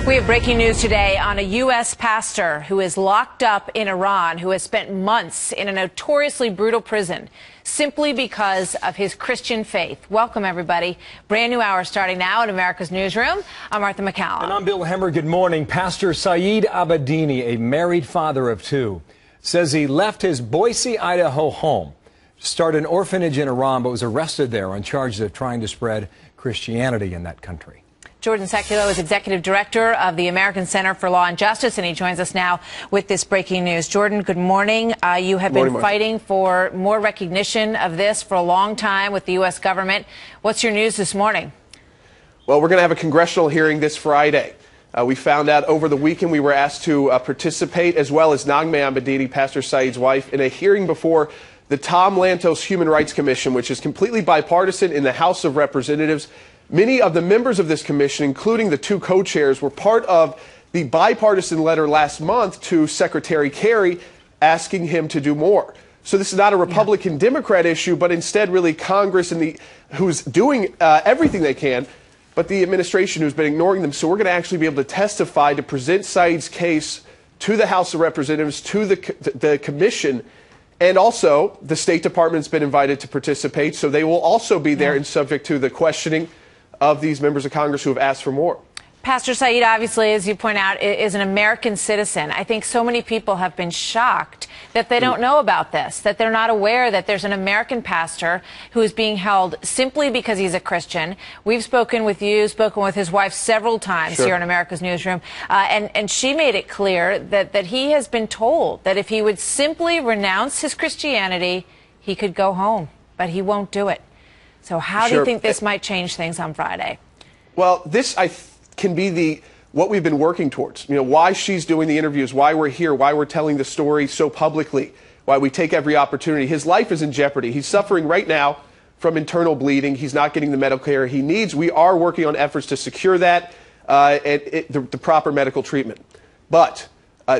We have breaking news today on a U.S. pastor who is locked up in Iran, who has spent months in a notoriously brutal prison simply because of his Christian faith. Welcome, everybody. Brand new hour starting now in America's Newsroom. I'm Martha McCallum. And I'm Bill Hemmer. Good morning. Pastor Saeed Abedini, a married father of two, says he left his Boise, Idaho home to start an orphanage in Iran, but was arrested there on charges of trying to spread Christianity in that country. Jordan Sekulow is executive director of the American Center for Law and Justice, and he joins us now with this breaking news. Jordan, good morning. You have been fighting for more recognition of this for a long time with the U.S. government. What's your news this morning? Well, we're going to have a congressional hearing this Friday. We found out over the weekend we were asked to participate, as well as Naghmeh Abedini, Pastor Saeed's wife, in a hearing before the Tom Lantos Human Rights Commission, which is completely bipartisan in the House of Representatives. Many of the members of this commission, including the two co-chairs, were part of the bipartisan letter last month to Secretary Kerry asking him to do more. So this is not a Republican-Democrat issue, but instead really Congress and who's doing everything they can, but the administration who's been ignoring them. So we're going to actually be able to testify to present Saeed's case to the House of Representatives, to the commission, and also the State Department's been invited to participate, so they will also be there and subject to the questioning of these members of Congress who have asked for more. Pastor Saeed, obviously, as you point out, is an American citizen. I think so many people have been shocked that they don't know about this, that they're not aware that there's an American pastor who is being held simply because he's a Christian. We've spoken with you, spoken with his wife several times here in America's Newsroom, and she made it clear that he has been told that if he would simply renounce his Christianity, he could go home, but he won't do it. So how do you think this might change things on Friday? Well, this can be what we've been working towards. You know, why she's doing the interviews, why we're here, why we're telling the story so publicly, why we take every opportunity. His life is in jeopardy. He's suffering right now from internal bleeding. He's not getting the medical care he needs. We are working on efforts to secure that and the proper medical treatment. But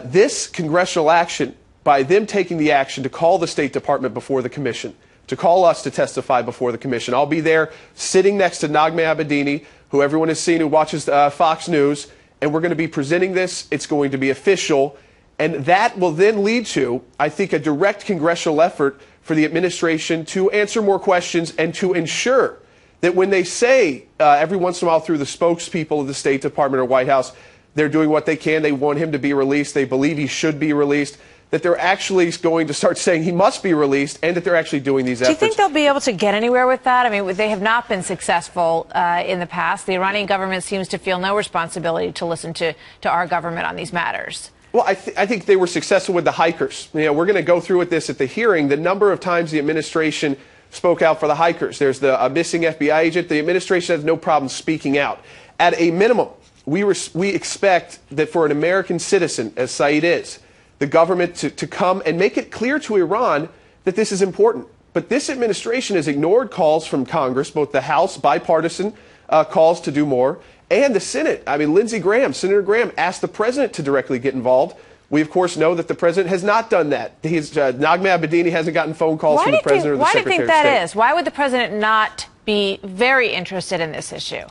this congressional action, by them taking the action to call the State Department before the commission, to call us to testify before the commission. I'll be there sitting next to Naghmeh Abedini, who everyone has seen who watches Fox News, and we're going to be presenting this. It's going to be official, and that will then lead to, I think, a direct congressional effort for the administration to answer more questions and to ensure that when they say every once in a while through the spokespeople of the State Department or White House, they're doing what they can, they want him to be released, they believe he should be released, that they're actually going to start saying he must be released, and that they're actually doing these efforts. Do you think they'll be able to get anywhere with that? I mean, they have not been successful in the past. The Iranian government seems to feel no responsibility to listen to our government on these matters. Well, I think they were successful with the hikers. You know, we're going to go through with this at the hearing. The number of times the administration spoke out for the hikers. There's the missing FBI agent. The administration has no problem speaking out. At a minimum, we expect that for an American citizen, as Saeed is, the government to come and make it clear to Iran that this is important. But this administration has ignored calls from Congress, both the House, bipartisan calls to do more, and the Senate. I mean, Senator Graham asked the president to directly get involved. We, of course, know that the president has not done that. Naghmeh Abedini hasn't gotten phone calls from the president or the Secretary of State. Why do you think that is? Why would the president not be very interested in this issue?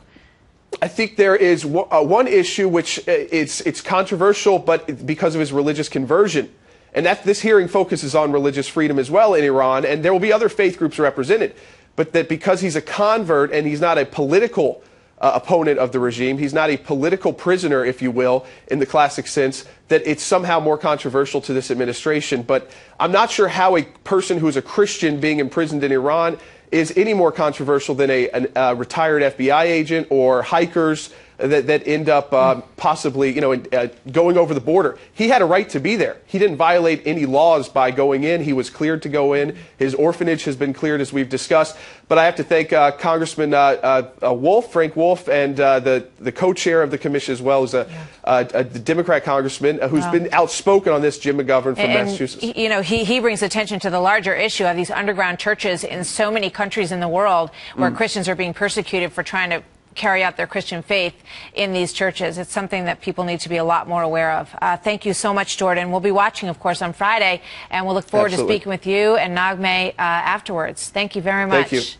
I think there is one issue which it's controversial, but because of his religious conversion. And this hearing focuses on religious freedom as well in Iran, and there will be other faith groups represented. But that because he's a convert and he's not a political opponent of the regime, he's not a political prisoner, if you will, in the classic sense, that it's somehow more controversial to this administration. But I'm not sure how a person who is a Christian being imprisoned in Iran is any more controversial than a retired FBI agent or hikers that end up possibly, going over the border. He had a right to be there. He didn't violate any laws by going in. He was cleared to go in. His orphanage has been cleared, as we've discussed. But I have to thank Congressman Frank Wolf, and the co-chair of the commission as well, as a Democrat congressman who's been outspoken on this, Jim McGovern from Massachusetts. You know, he brings attention to the larger issue of these underground churches in so many countries in the world where Christians are being persecuted for trying to carry out their Christian faith in these churches. It's something that people need to be a lot more aware of. Thank you so much, Jordan. We'll be watching, of course, on Friday, and we'll look forward to speaking with you and Naghmeh afterwards. Thank you very much. Thank you.